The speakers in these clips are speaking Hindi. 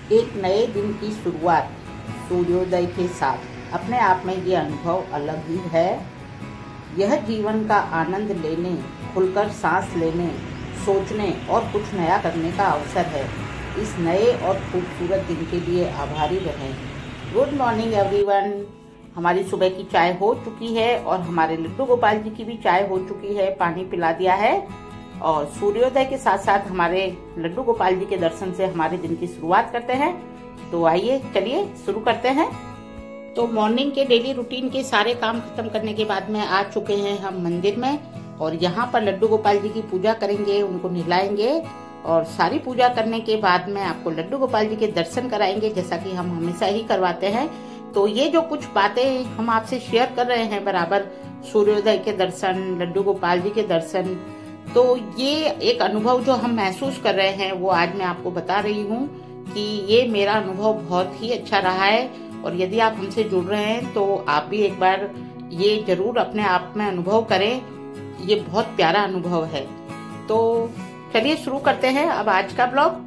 एक नए दिन की शुरुआत सूर्योदय के साथ अपने आप में ये अनुभव अलग ही है। यह जीवन का आनंद लेने, खुलकर सांस लेने, सोचने और कुछ नया करने का अवसर है। इस नए और खूबसूरत दिन के लिए आभारी रहें। Good morning everyone. हमारी सुबह की चाय हो चुकी है और हमारे लड्डू गोपाल जी की भी चाय हो चुकी है, पानी पिला दिया है और सूर्योदय के साथ साथ हमारे लड्डू गोपाल जी के दर्शन से हमारे दिन की शुरुआत करते हैं। तो आइए चलिए शुरू करते हैं। तो मॉर्निंग के डेली रूटीन के सारे काम खत्म करने के बाद में आ चुके हैं हम मंदिर में और यहाँ पर लड्डू गोपाल जी की पूजा करेंगे, उनको नहलाएंगे और सारी पूजा करने के बाद में आपको लड्डू गोपाल जी के दर्शन कराएंगे, जैसा कि हम हमेशा ही करवाते हैं। तो ये जो कुछ बातें हम आपसे शेयर कर रहे हैं बराबर, सूर्योदय के दर्शन, लड्डू गोपाल जी के दर्शन, तो ये एक अनुभव जो हम महसूस कर रहे हैं वो आज मैं आपको बता रही हूँ कि ये मेरा अनुभव बहुत ही अच्छा रहा है। और यदि आप हमसे जुड़ रहे हैं तो आप भी एक बार ये जरूर अपने आप में अनुभव करें। ये बहुत प्यारा अनुभव है। तो चलिए शुरू करते हैं अब आज का ब्लॉग।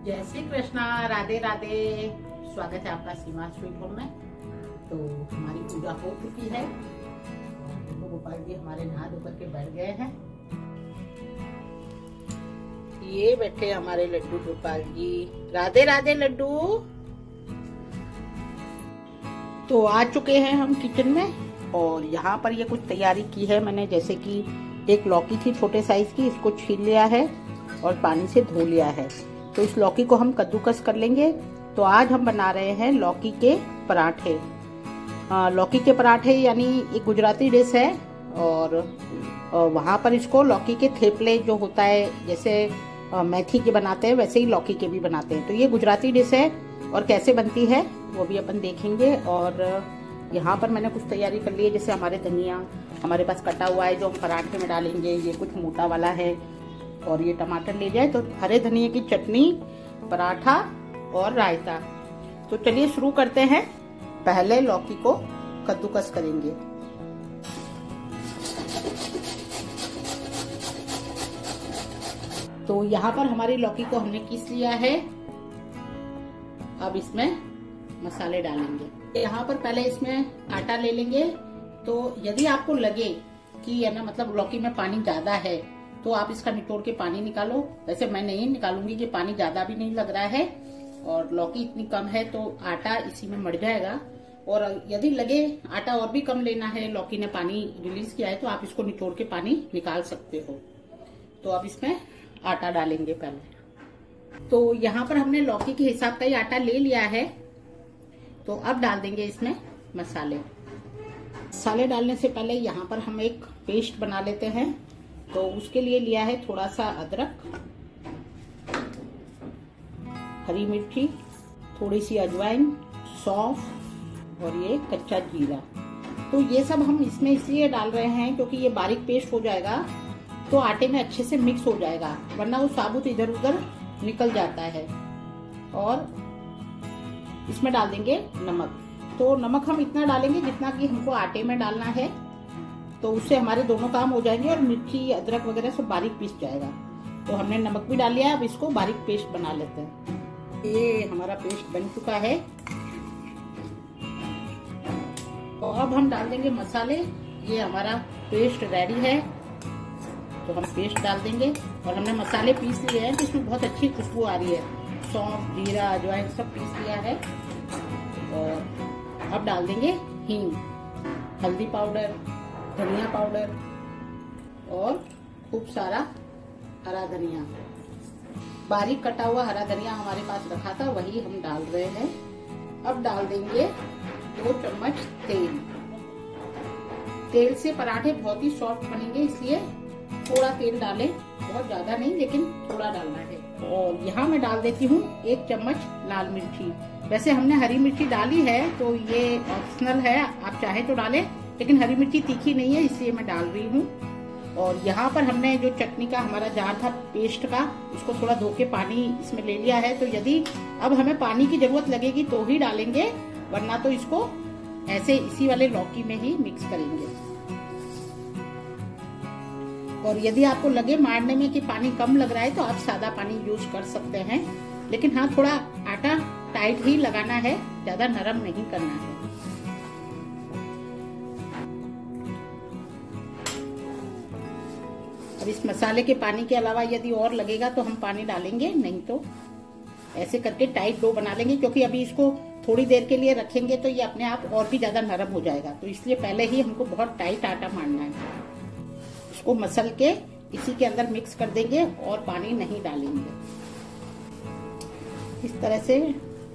जय श्री कृष्णा, राधे राधे। स्वागत है आपका सीमा स्वीट होम में। तो हमारी पूजा हो चुकी है। लड्डू गोपाल जी हमारे नहा धोकर के बैठ गए हैं। ये बैठे हमारे लड्डू गोपाल जी। राधे राधे लड्डू। तो आ चुके हैं हम किचन में और यहाँ पर ये कुछ तैयारी की है मैंने, जैसे कि एक लौकी थी छोटे साइज की, इसको छील लिया है और पानी से धो लिया है। तो इस लौकी को हम कद्दूकस कर लेंगे। तो आज हम बना रहे हैं लौकी के पराठे। लौकी के पराठे यानी एक गुजराती डिश है और वहाँ पर इसको लौकी के थेपले जो होता है, जैसे मेथी के बनाते हैं वैसे ही लौकी के भी बनाते हैं। तो ये गुजराती डिश है और कैसे बनती है वो भी अपन देखेंगे। और यहाँ पर मैंने कुछ तैयारी कर ली है, जैसे हमारे धनिया हमारे पास कटा हुआ है जो हम पराठे में डालेंगे, ये कुछ मोटा वाला है और ये टमाटर ले जाए तो हरे धनिया की चटनी, पराठा और रायता। तो चलिए शुरू करते हैं। पहले लौकी को कद्दूकस करेंगे। तो यहाँ पर हमारी लौकी को हमने पीस लिया है। अब इसमें मसाले डालेंगे। यहाँ पर पहले इसमें आटा ले लेंगे। तो यदि आपको लगे कि है ना, मतलब लौकी में पानी ज्यादा है तो आप इसका निचोड़ के पानी निकालो। वैसे मैं नहीं निकालूंगी कि पानी ज्यादा भी नहीं लग रहा है और लौकी इतनी कम है तो आटा इसी में मर जाएगा। और यदि लगे आटा और भी कम लेना है, लौकी ने पानी रिलीज किया है, तो आप इसको निचोड़ के पानी निकाल सकते हो। तो अब इसमें आटा डालेंगे पहले। तो यहाँ पर हमने लौकी के हिसाब का ही आटा ले लिया है। तो अब डाल देंगे इसमें मसाले। मसाले डालने से पहले यहाँ पर हम एक पेस्ट बना लेते हैं। तो उसके लिए लिया है थोड़ा सा अदरक, हरी मिर्ची, थोड़ी सी अजवाइन, सौंफ और ये कच्चा जीरा। तो ये सब हम इसमें इसलिए डाल रहे हैं क्योंकि ये बारीक पेस्ट हो जाएगा तो आटे में अच्छे से मिक्स हो जाएगा, वरना वो साबुत इधर उधर निकल जाता है। और इसमें डाल देंगे नमक। तो नमक हम इतना डालेंगे जितना कि हमको आटे में डालना है, तो उससे हमारे दोनों काम हो जाएंगे और मिर्ची अदरक वगैरह सब बारीक पीस जाएगा। तो हमने नमक भी डाल लिया। अब इसको बारीक पेस्ट बना लेते हैं। ये हमारा पेस्ट बन चुका है। तो अब हम डाल देंगे मसाले। ये हमारा पेस्ट रेडी है। तो हम पेस्ट डाल देंगे और हमने मसाले पीस लिए हैं तो इसमें बहुत अच्छी खुशबू आ रही है। सौंफ, जीरा, अजवाइन सब पीस लिया है। और अब डाल देंगे हींग, हल्दी पाउडर, धनिया पाउडर और खूब सारा हरा धनिया। बारीक कटा हुआ हरा धनिया हमारे पास रखा था, वही हम डाल रहे हैं। अब डाल देंगे 2 चम्मच तेल। तेल से पराठे बहुत ही सॉफ्ट बनेंगे, इसलिए थोड़ा तेल डालें, बहुत ज्यादा नहीं लेकिन थोड़ा डालना है। और यहाँ मैं डाल देती हूँ 1 चम्मच लाल मिर्ची। वैसे हमने हरी मिर्ची डाली है तो ये ऑप्शनल है, आप चाहे तो डालें, लेकिन हरी मिर्ची तीखी नहीं है इसलिए मैं डाल रही हूँ। और यहाँ पर हमने जो चटनी का हमारा जार था पेस्ट का, उसको थोड़ा धो के पानी इसमें ले लिया है। तो यदि अब हमें पानी की जरूरत लगेगी तो ही डालेंगे, वरना तो इसको ऐसे इसी वाले लौकी में ही मिक्स करेंगे। और यदि आपको लगे मारने में कि पानी कम लग रहा है तो आप सादा पानी यूज कर सकते हैं, लेकिन हाँ थोड़ा आटा टाइट ही लगाना है, ज्यादा नरम नहीं करना है। अब इस मसाले के पानी के अलावा यदि और लगेगा तो हम पानी डालेंगे, नहीं तो ऐसे करके टाइट डो बना लेंगे, क्योंकि अभी इसको थोड़ी देर के लिए रखेंगे तो ये अपने आप और भी ज्यादा नरम हो जाएगा। तो इसलिए पहले ही हमको बहुत टाइट आटा मारना है। इसको मसल के इसी के अंदर मिक्स कर देंगे और पानी नहीं डालेंगे। इस तरह से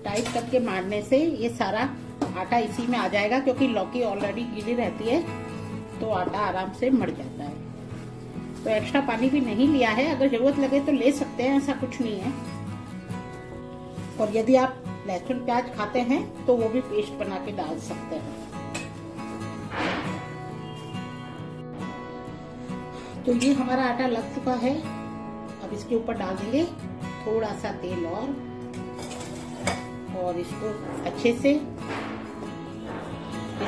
टाइट करके मारने से ये सारा आटा इसी में आ जाएगा, क्योंकि लौकी ऑलरेडी गीली रहती है तो आटा आराम से मर जाता है। तो एक्स्ट्रा पानी भी नहीं लिया है, अगर जरूरत लगे तो ले सकते हैं, ऐसा कुछ नहीं है। और यदि आप लहसुन प्याज खाते हैं तो वो भी पेस्ट बना के डाल सकते हैं। तो ये हमारा आटा लग चुका है। अब इसके ऊपर डाल देंगे थोड़ा सा तेल और इसको अच्छे से इस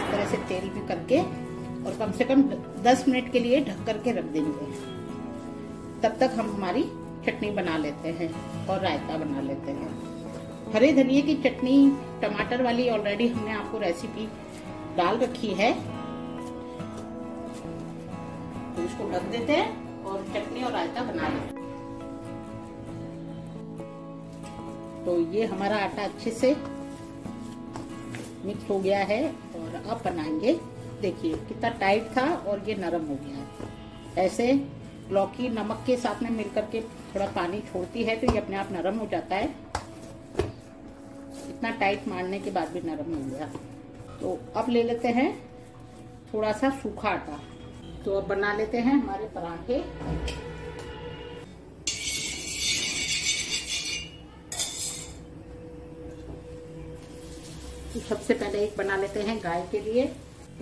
तरह से तेल में करके और कम से कम 10 मिनट के लिए ढक करके रख देंगे। तब तक हम हमारी चटनी बना लेते हैं और रायता बना लेते हैं। हरे धनिए की चटनी टमाटर वाली ऑलरेडी हमने आपको रेसिपी डाल रखी है, तो इसको ढक देते हैं और चटनी और रायता बना लेते हैं। तो ये हमारा आटा अच्छे से मिक्स हो गया है और अब बनाएंगे। देखिए कितना टाइट था और ये नरम हो गया है। ऐसे लौकी नमक के साथ में मिलकर के थोड़ा पानी छोड़ती है तो ये अपने आप नरम हो जाता है। इतना टाइट मारने के बाद भी नरम हो गया। तो अब ले लेते हैं थोड़ा सा सूखा आटा। तो अब बना लेते हैं हमारे पराठे। तो सबसे पहले एक बना लेते हैं गाय के लिए।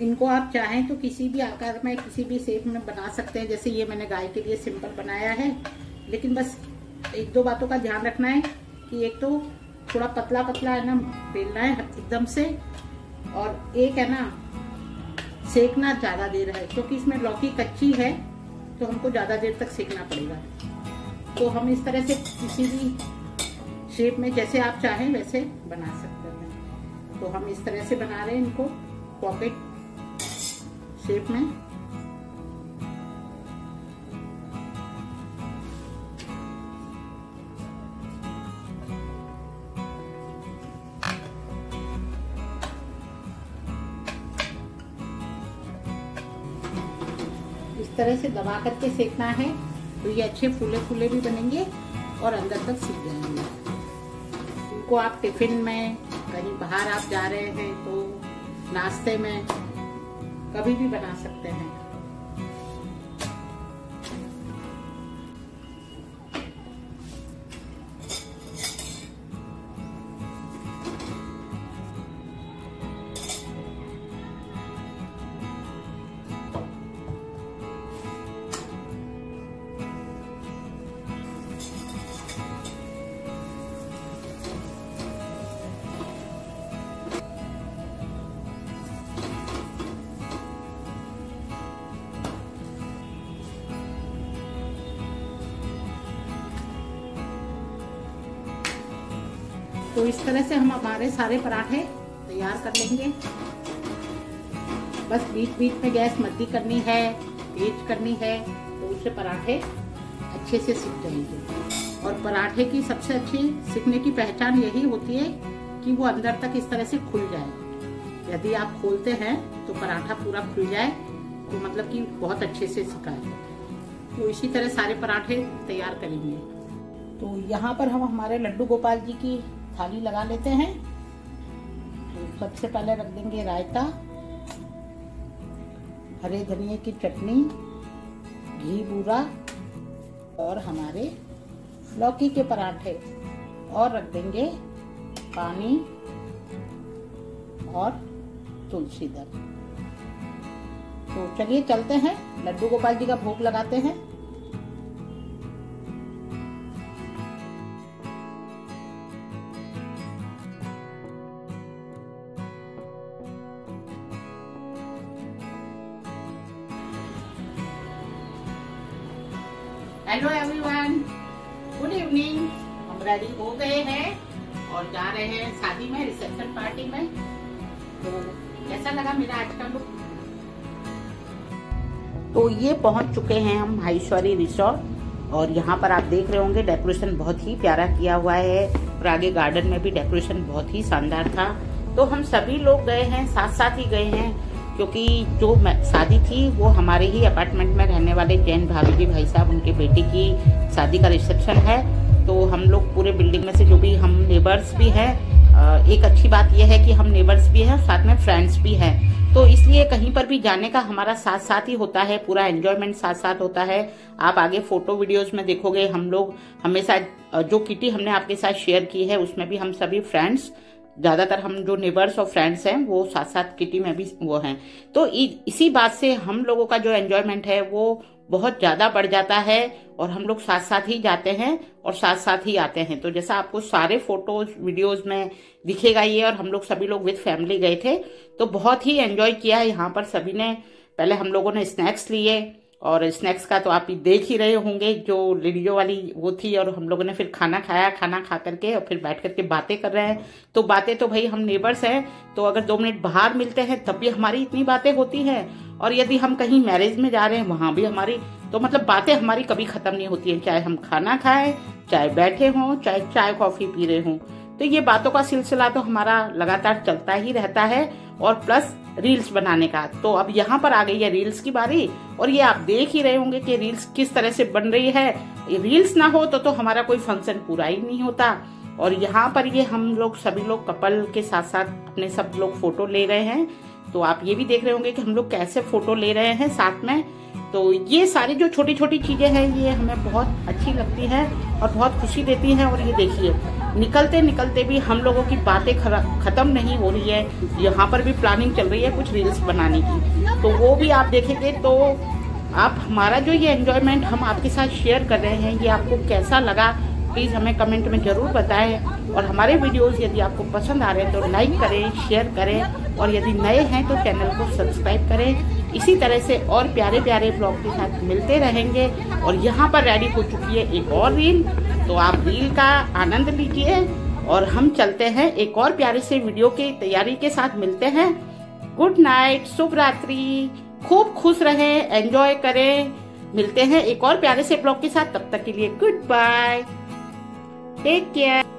इनको आप चाहें तो किसी भी आकार में, किसी भी शेप में बना सकते हैं। जैसे ये मैंने गाय के लिए सिंपल बनाया है, लेकिन बस एक दो बातों का ध्यान रखना है कि एक तो थोड़ा पतला पतला है ना बेलना है एकदम से, और एक है ना सेकना ज्यादा देर है, क्योंकि इसमें लौकी कच्ची है तो हमको ज्यादा देर तक सेकना पड़ेगा। तो हम इस तरह से किसी भी शेप में जैसे आप चाहें वैसे बना सकते हैं। तो हम इस तरह से बना रहे हैं इनको पॉकेट शेप में। इस तरह से दबा करके सेकना है तो ये अच्छे फूले फूले भी बनेंगे और अंदर तक सीख जाएंगे। इनको आप टिफिन में, कहीं बाहर आप जा रहे हैं तो नाश्ते में कभी भी बना सकते हैं। तो इस तरह से हम हमारे सारे पराठे तैयार कर लेंगे। बस बीच बीच में गैस मध्य करनी है, तेज करनी है, तो उससे पराठे अच्छे से सिक जाएंगे। और पराठे की सबसे अच्छी सिकने की पहचान यही होती है कि वो अंदर तक इस तरह से खुल जाए। यदि आप खोलते हैं तो पराठा पूरा खुल जाए तो मतलब कि बहुत अच्छे से सिका है। तो इसी तरह सारे पराठे तैयार करेंगे। तो यहाँ पर हम हमारे लड्डू गोपाल जी की थाली लगा लेते हैं। तो सबसे पहले रख देंगे रायता, हरे धनिए की चटनी, घी बूरा और हमारे लौकी के पराठे, और रख देंगे पानी और तुलसी दल। तो चलिए चलते हैं, लड्डू गोपाल जी का भोग लगाते हैं। Hello everyone, good evening. हम रेडी हो गए हैं और जा रहे हैं शादी में, रिसेप्शन पार्टी में। तो कैसा लगा मेरा आज का लुक? तो ये पहुंच चुके हैं हम माहेश्वरी रिसोर्ट और यहाँ पर आप देख रहे होंगे डेकोरेशन बहुत ही प्यारा किया हुआ है और आगे गार्डन में भी डेकोरेशन बहुत ही शानदार था। तो हम सभी लोग गए हैं, साथ साथ ही गए हैं, क्योंकि जो शादी थी वो हमारे ही अपार्टमेंट में रहने वाले जैन भाभी जी भाई साहब, उनके बेटे की शादी का रिसेप्शन है। तो हम लोग पूरे बिल्डिंग में से जो भी हम नेबर्स भी हैं, एक अच्छी बात यह है कि हम नेबर्स भी हैं, साथ में फ्रेंड्स भी हैं। तो इसलिए कहीं पर भी जाने का हमारा साथ साथ ही होता है, पूरा एंजॉयमेंट साथ साथ होता है। आप आगे फोटो वीडियोस में देखोगे, हम लोग हमेशा जो किटी हमने आपके साथ शेयर की है उसमें भी हम सभी फ्रेंड्स, ज्यादातर हम जो नेबर्स और फ्रेंड्स हैं वो साथ साथ किटी में भी वो हैं। तो इसी बात से हम लोगों का जो एंजॉयमेंट है वो बहुत ज्यादा बढ़ जाता है और हम लोग साथ साथ ही जाते हैं और साथ साथ ही आते हैं। तो जैसा आपको सारे फोटोज वीडियोस में दिखेगा ये, और हम लोग सभी लोग विद फैमिली गए थे तो बहुत ही एंजॉय किया है। यहाँ पर सभी ने, पहले हम लोगों ने स्नैक्स लिए और स्नैक्स का तो आप देख ही रहे होंगे, जो वीडियो वाली वो थी, और हम लोगों ने फिर खाना खाया, खाना खा करके और फिर बैठ करके बातें कर रहे हैं। तो बातें तो भाई हम नेबर्स हैं तो अगर 2 मिनट बाहर मिलते हैं तब भी हमारी इतनी बातें होती हैं, और यदि हम कहीं मैरिज में जा रहे हैं वहां भी हमारी, तो मतलब बातें हमारी कभी खत्म नहीं होती है, चाहे हम खाना खाएं, चाहे बैठे हों, चाहे चाय कॉफी पी रहे हों। तो ये बातों का सिलसिला तो हमारा लगातार चलता ही रहता है, और प्लस रील्स बनाने का। तो अब यहाँ पर आ गई है रील्स की बारी, और ये आप देख ही रहे होंगे कि रील्स किस तरह से बन रही है। रील्स ना हो तो हमारा कोई फंक्शन पूरा ही नहीं होता। और यहाँ पर ये हम लोग सभी लोग कपल के साथ साथ अपने सब लोग फोटो ले रहे हैं। तो आप ये भी देख रहे होंगे कि हम लोग कैसे फोटो ले रहे हैं साथ में। तो ये सारी जो छोटी छोटी चीजें हैं ये हमें बहुत अच्छी लगती है और बहुत खुशी देती हैं। और ये देखिए, निकलते निकलते भी हम लोगों की बातें खत्म नहीं हो रही है। यहाँ पर भी प्लानिंग चल रही है कुछ रील्स बनाने की, तो वो भी आप देखेंगे। तो आप हमारा जो ये एंजॉयमेंट हम आपके साथ शेयर कर रहे हैं, ये आपको कैसा लगा प्लीज हमें कमेंट में जरूर बताएं। और हमारे वीडियोस यदि आपको पसंद आ रहे हैं तो लाइक करें, शेयर करें, और यदि नए हैं तो चैनल को सब्सक्राइब करें। इसी तरह से और प्यारे प्यारे ब्लॉग के साथ मिलते रहेंगे। और यहाँ पर रेडी हो चुकी है एक और रील, तो आप रील का आनंद लीजिए और हम चलते हैं एक और प्यारे से वीडियो की तैयारी के साथ मिलते हैं। गुड नाइट, शुभ रात्रि, खूब खुश रहें, एंजॉय करें। मिलते हैं एक और प्यारे से ब्लॉग के साथ, तब तक के लिए गुड बाय, टेक केयर।